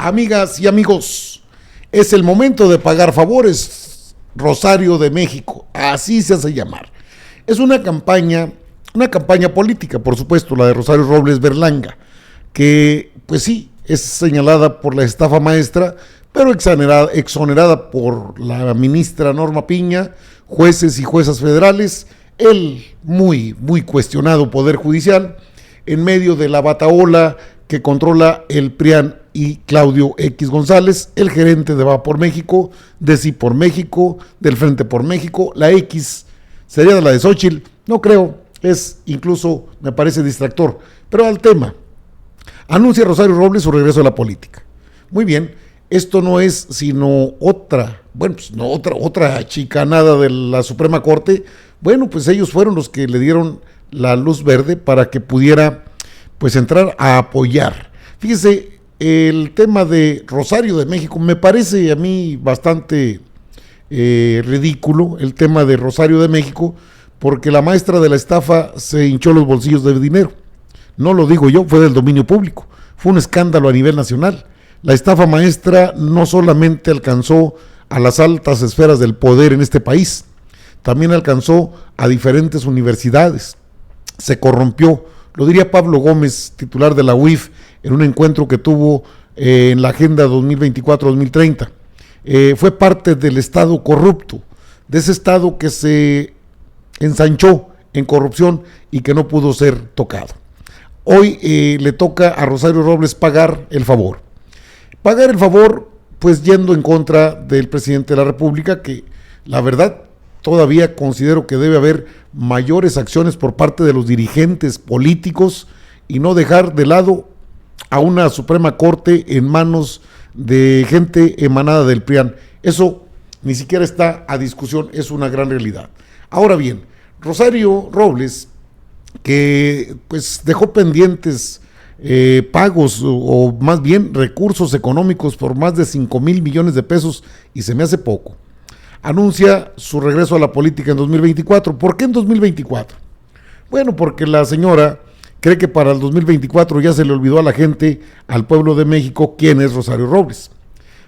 Amigas y amigos, es el momento de pagar favores. Rosario de México, así se hace llamar. Es una campaña política, por supuesto, la de Rosario Robles Berlanga, que pues sí, es señalada por la estafa maestra, pero exonerada por la ministra Norma Piña, jueces y juezas federales, el muy cuestionado Poder Judicial, en medio de la batahola que controla el PRIAN y Claudio X González, el gerente de Va por México, de Sí por México, del Frente por México. La X sería de la de Xóchitl, no creo, es incluso, me parece distractor. Pero al tema, anuncia Rosario Robles su regreso a la política. Muy bien, esto no es sino otra chicanada de la Suprema Corte. Bueno, pues ellos fueron los que le dieron la luz verde para que pudiera pues entrar a apoyar. Fíjese, el tema de Rosario de México me parece a mí bastante ridículo, el tema de Rosario de México, porque la maestra de la estafa se hinchó los bolsillos de dinero. No lo digo yo, fue del dominio público, fue un escándalo a nivel nacional. La estafa maestra no solamente alcanzó a las altas esferas del poder en este país, también alcanzó a diferentes universidades, se corrompió. Lo diría Pablo Gómez, titular de la UIF, en un encuentro que tuvo en la Agenda 2024-2030. Fue parte del Estado corrupto, de ese Estado que se ensanchó en corrupción y que no pudo ser tocado. Hoy le toca a Rosario Robles pagar el favor. Pagar el favor, pues yendo en contra del presidente de la República, que la verdad todavía considero que debe haber mayores acciones por parte de los dirigentes políticos y no dejar de lado a una Suprema Corte en manos de gente emanada del PRIAN. Eso ni siquiera está a discusión, es una gran realidad. Ahora bien, Rosario Robles, que pues dejó pendientes pagos o más bien recursos económicos por más de 5,000 millones de pesos, y se me hace poco, anuncia su regreso a la política en 2024. ¿Por qué en 2024? Bueno, porque la señora cree que para el 2024 ya se le olvidó a la gente, al pueblo de México, quién es Rosario Robles.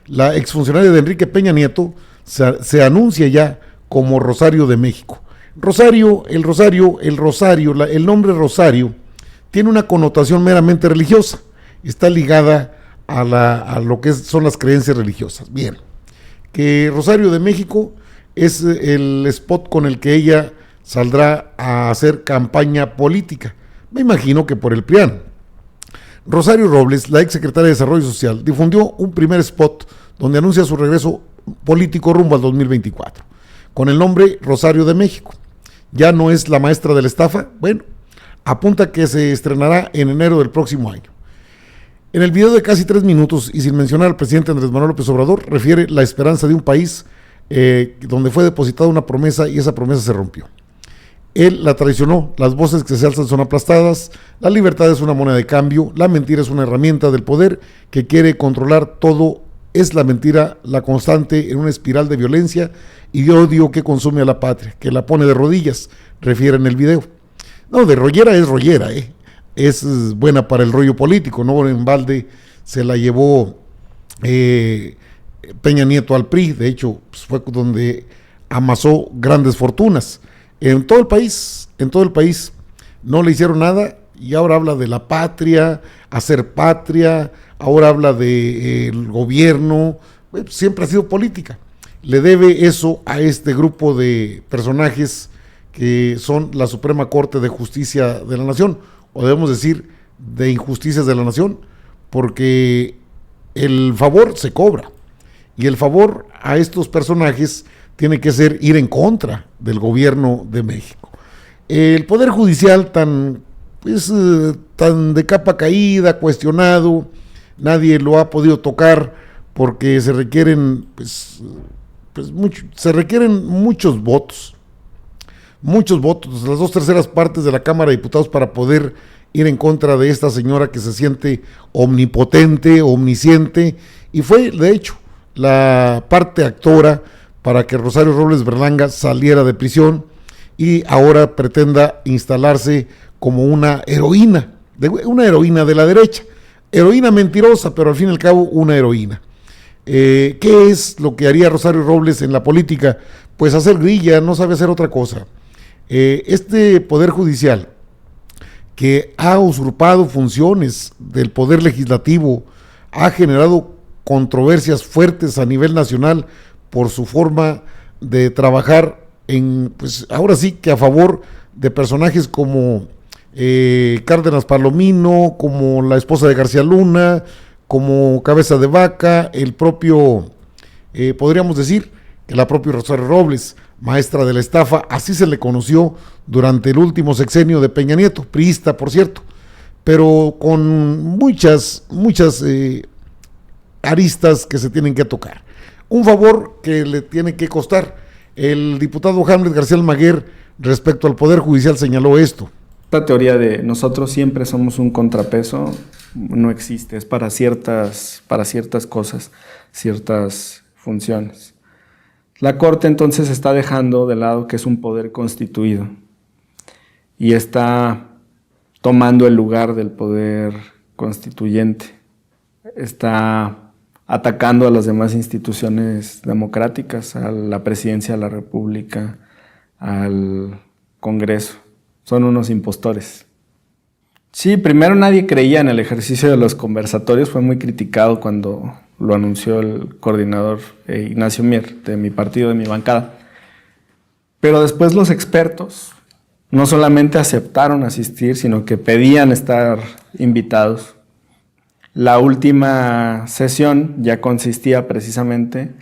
La exfuncionaria de Enrique Peña Nieto se anuncia ya como Rosario de México. El nombre Rosario tiene una connotación meramente religiosa, está ligada a lo que son las creencias religiosas. Bien, que Rosario de México es el spot con el que ella saldrá a hacer campaña política. Me imagino que por el PRIAN. Rosario Robles, la ex secretaria de Desarrollo Social, difundió un primer spot donde anuncia su regreso político rumbo al 2024, con el nombre Rosario de México. Ya no es la maestra de la estafa. Bueno, apunta que se estrenará en enero del próximo año. En el video de casi 3 minutos, y sin mencionar al presidente Andrés Manuel López Obrador, refiere la esperanza de un país donde fue depositada una promesa y esa promesa se rompió. Él la traicionó, las voces que se alzan son aplastadas, la libertad es una moneda de cambio, la mentira es una herramienta del poder que quiere controlar todo, es la mentira la constante en una espiral de violencia y de odio que consume a la patria, que la pone de rodillas, refiere en el video. No, de rollera es rollera, es buena para el rollo político, no en balde se la llevó Peña Nieto al PRI, de hecho pues fue donde amasó grandes fortunas. En todo el país no le hicieron nada y ahora habla de la patria, hacer patria, ahora habla del gobierno, siempre ha sido política. Le debe eso a este grupo de personajes que son la Suprema Corte de Justicia de la Nación, o debemos decir de injusticias de la nación, porque el favor se cobra y el favor a estos personajes tiene que ser ir en contra del gobierno de México. El Poder Judicial tan de capa caída, cuestionado, nadie lo ha podido tocar porque se requieren muchos votos, las 2/3 partes de la Cámara de Diputados para poder ir en contra de esta señora que se siente omnipotente, omnisciente, y fue de hecho la parte actora para que Rosario Robles Berlanga saliera de prisión y ahora pretenda instalarse como una heroína de la derecha. heroína mentirosa, pero al fin y al cabo una heroína. ¿Qué es lo que haría Rosario Robles en la política? Pues hacer grilla, no sabe hacer otra cosa. Este Poder Judicial, que ha usurpado funciones del Poder Legislativo, ha generado controversias fuertes a nivel nacional por su forma de trabajar pues ahora sí que a favor de personajes como Cárdenas Palomino, como la esposa de García Luna, como Cabeza de Vaca, el propio, podríamos decir, que la propia Rosario Robles, maestra de la estafa, así se le conoció durante el último sexenio de Peña Nieto, priista por cierto, pero con muchas aristas que se tienen que tocar. Un favor que le tiene que costar. El diputado Hamlet García Almaguer, respecto al Poder Judicial, señaló esto. Esta teoría de nosotros siempre somos un contrapeso no existe, es para ciertas cosas, ciertas funciones. La Corte entonces está dejando de lado que es un poder constituido y está tomando el lugar del poder constituyente, está atacando a las demás instituciones democráticas, a la Presidencia de la República, al Congreso. Son unos impostores. Sí, primero nadie creía en el ejercicio de los conversatorios, fue muy criticado cuando lo anunció el coordinador Ignacio Mier, de mi partido, de mi bancada. Pero después los expertos no solamente aceptaron asistir, sino que pedían estar invitados. La última sesión ya consistía precisamente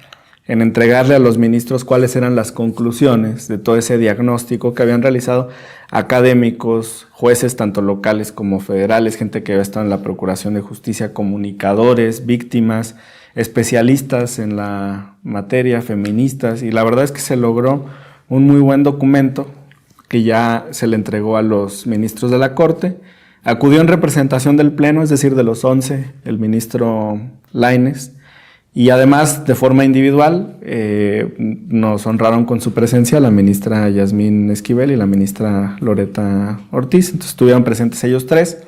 en entregarle a los ministros cuáles eran las conclusiones de todo ese diagnóstico que habían realizado académicos, jueces tanto locales como federales, gente que había estado en la Procuración de Justicia, comunicadores, víctimas, especialistas en la materia, feministas, y la verdad es que se logró un muy buen documento que ya se le entregó a los ministros de la Corte. Acudió en representación del Pleno, es decir, de los 11, el ministro Lainez, y además de forma individual nos honraron con su presencia la ministra Yasmín Esquivel y la ministra Loreta Ortiz, entonces estuvieron presentes ellos tres.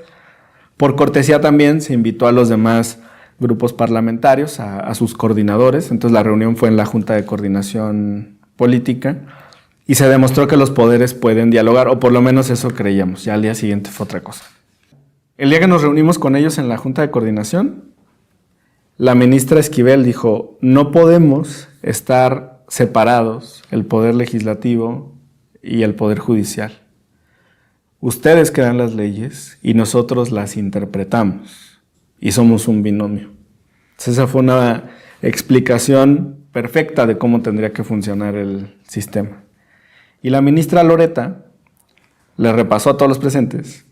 Por cortesía también se invitó a los demás grupos parlamentarios, a sus coordinadores, entonces la reunión fue en la Junta de Coordinación Política y se demostró que los poderes pueden dialogar, o por lo menos eso creíamos, ya al día siguiente fue otra cosa. El día que nos reunimos con ellos en la Junta de Coordinación, la ministra Esquivel dijo, no podemos estar separados el Poder Legislativo y el Poder Judicial. Ustedes crean las leyes y nosotros las interpretamos y somos un binomio. Entonces, esa fue una explicación perfecta de cómo tendría que funcionar el sistema. Y la ministra Loreta le repasó a todos los presentes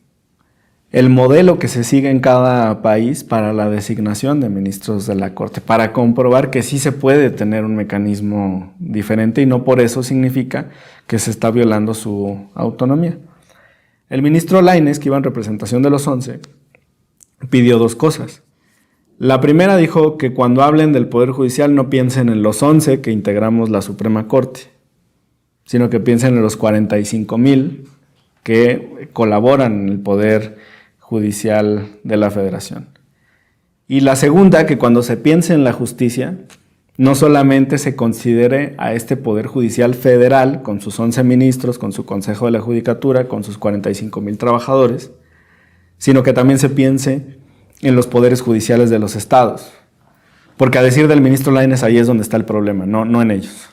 el modelo que se sigue en cada país para la designación de ministros de la Corte, para comprobar que sí se puede tener un mecanismo diferente y no por eso significa que se está violando su autonomía. El ministro Lainez, que iba en representación de los 11, pidió dos cosas. La primera dijo que cuando hablen del Poder Judicial no piensen en los 11 que integramos la Suprema Corte, sino que piensen en los 45,000 que colaboran en el Poder Judicial de la Federación. Y la segunda, que cuando se piense en la justicia, no solamente se considere a este Poder Judicial federal, con sus 11 ministros, con su Consejo de la Judicatura, con sus 45,000 trabajadores, sino que también se piense en los poderes judiciales de los estados. Porque a decir del ministro Lainez, ahí es donde está el problema, no en ellos.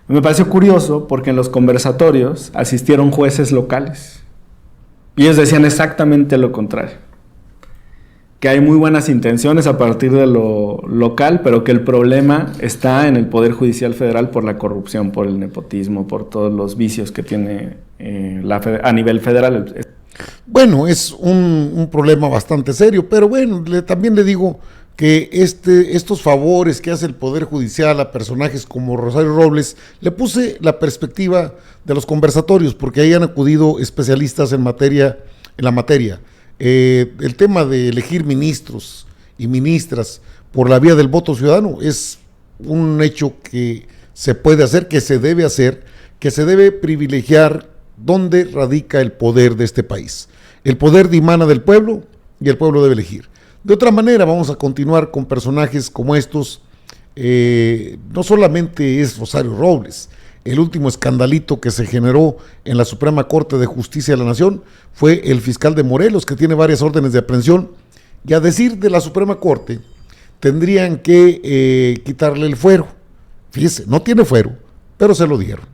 Me pareció curioso porque en los conversatorios asistieron jueces locales. Y ellos decían exactamente lo contrario, que hay muy buenas intenciones a partir de lo local, pero que el problema está en el Poder Judicial Federal por la corrupción, por el nepotismo, por todos los vicios que tiene a nivel federal. Bueno, es un problema bastante serio, pero bueno, también le digo que estos favores que hace el Poder Judicial a personajes como Rosario Robles, le puse la perspectiva de los conversatorios, porque ahí han acudido especialistas en la materia. El tema de elegir ministros y ministras por la vía del voto ciudadano es un hecho que se puede hacer, que se debe privilegiar donde radica el poder de este país. El poder dimana del pueblo y el pueblo debe elegir. De otra manera, vamos a continuar con personajes como estos. No solamente es Rosario Robles, el último escandalito que se generó en la Suprema Corte de Justicia de la Nación fue el fiscal de Morelos, que tiene varias órdenes de aprehensión, y a decir de la Suprema Corte, tendrían que quitarle el fuero. Fíjese, no tiene fuero, pero se lo dieron.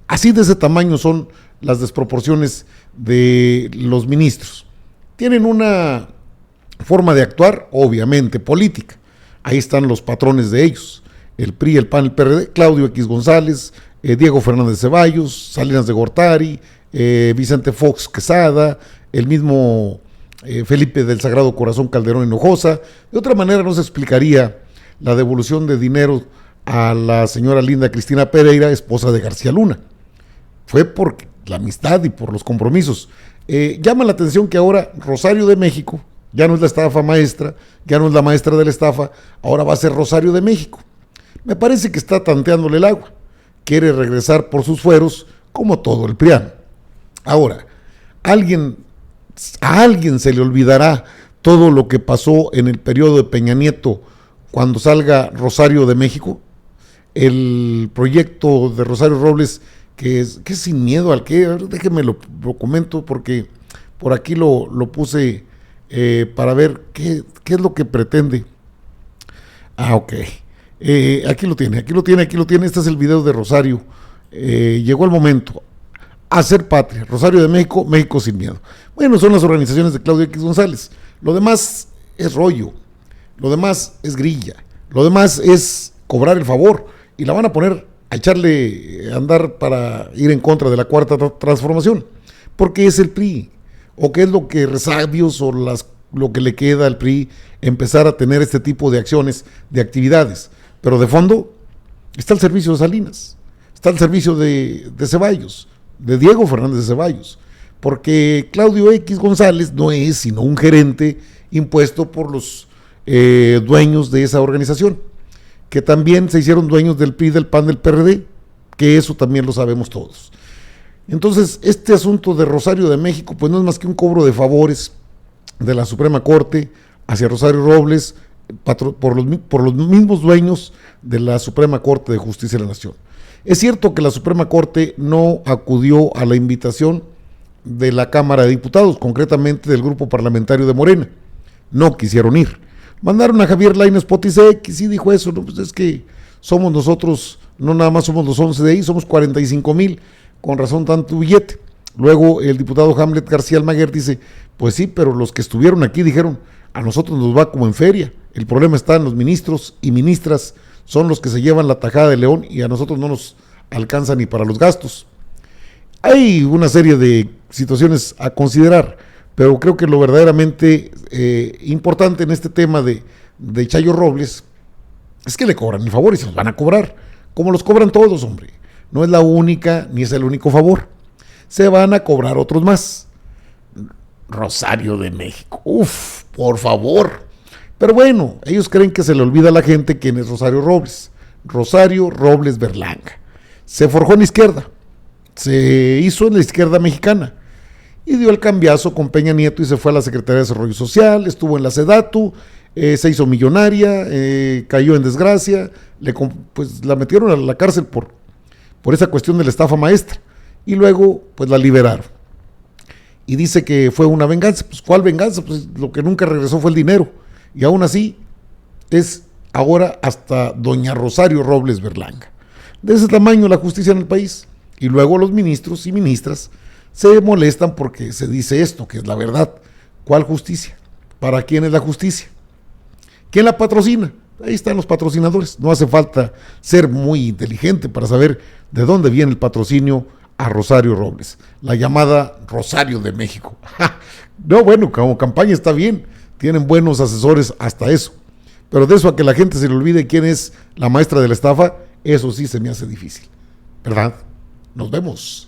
Así de ese tamaño son las desproporciones de los ministros. Tienen una forma de actuar, obviamente, política. Ahí están los patrones de ellos, el PRI, el PAN, el PRD, Claudio X González, Diego Fernández Ceballos, Salinas de Gortari, Vicente Fox Quesada, el mismo Felipe del Sagrado Corazón Calderón Hinojosa. De otra manera no se explicaría la devolución de dinero a la señora Linda Cristina Pereira, esposa de García Luna. Fue por la amistad y por los compromisos. Llama la atención que ahora Rosario de México ya no es la estafa maestra, ya no es la maestra de la estafa, ahora va a ser Rosario de México. Me parece que está tanteándole el agua, quiere regresar por sus fueros como todo el PRIAN. Ahora, a alguien se le olvidará todo lo que pasó en el periodo de Peña Nieto cuando salga Rosario de México, el proyecto de Rosario Robles, que es sin miedo al que, déjeme lo comento porque por aquí lo puse para ver qué es lo que pretende. Ok, aquí lo tiene, este es el video de Rosario. Llegó el momento, hacer patria, Rosario de México, México sin miedo. Bueno, son las organizaciones de Claudio X González, lo demás es rollo, lo demás es grilla, lo demás es cobrar el favor, y la van a poner a echarle a andar para ir en contra de la cuarta transformación, porque es el PRI, o qué es lo que resabios o lo que le queda al PRI empezar a tener este tipo de acciones, de actividades, pero de fondo está el servicio de Salinas, está el servicio de Ceballos, de Diego Fernández de Ceballos, porque Claudio X González no es sino un gerente impuesto por los dueños de esa organización, que también se hicieron dueños del PRI, del PAN, del PRD, que eso también lo sabemos todos. Entonces, este asunto de Rosario de México, pues no es más que un cobro de favores de la Suprema Corte hacia Rosario Robles por los mismos dueños de la Suprema Corte de Justicia de la Nación. Es cierto que la Suprema Corte no acudió a la invitación de la Cámara de Diputados, concretamente del Grupo Parlamentario de Morena. No quisieron ir. Mandaron a Javier Lainez Potisek y sí dijo eso, no, pues es que somos nosotros, no nada más somos los 11 de ahí, somos 45,000, con razón tanto billete. Luego el diputado Hamlet García Almaguer dice, pues sí, pero los que estuvieron aquí dijeron, a nosotros nos va como en feria, el problema está en los ministros y ministras, son los que se llevan la tajada de león y a nosotros no nos alcanza ni para los gastos. Hay una serie de situaciones a considerar, pero creo que lo verdaderamente importante en este tema de Chayo Robles es que le cobran el favor y se los van a cobrar, como los cobran todos, hombre. No es la única ni es el único favor. Se van a cobrar otros más. Rosario de México, uf, por favor. Pero bueno, ellos creen que se le olvida a la gente quién es Rosario Robles. Rosario Robles Berlanga. Se forjó en la izquierda, se hizo en la izquierda mexicana y dio el cambiazo con Peña Nieto y se fue a la Secretaría de Desarrollo Social, estuvo en la SEDATU, se hizo millonaria, cayó en desgracia, pues la metieron a la cárcel por esa cuestión de la estafa maestra y luego pues la liberaron. Y dice que fue una venganza. Pues ¿cuál venganza? Pues lo que nunca regresó fue el dinero. Y aún así es ahora hasta doña Rosario Robles Berlanga. De ese tamaño la justicia en el país. Y luego los ministros y ministras se molestan porque se dice esto, que es la verdad. ¿Cuál justicia? ¿Para quién es la justicia? ¿Quién la patrocina? Ahí están los patrocinadores. No hace falta ser muy inteligente para saber de dónde viene el patrocinio a Rosario Robles, la llamada Rosario de México. No, bueno, como campaña está bien, tienen buenos asesores hasta eso, pero de eso a que la gente se le olvide quién es la maestra de la estafa, eso sí se me hace difícil, ¿verdad? Nos vemos.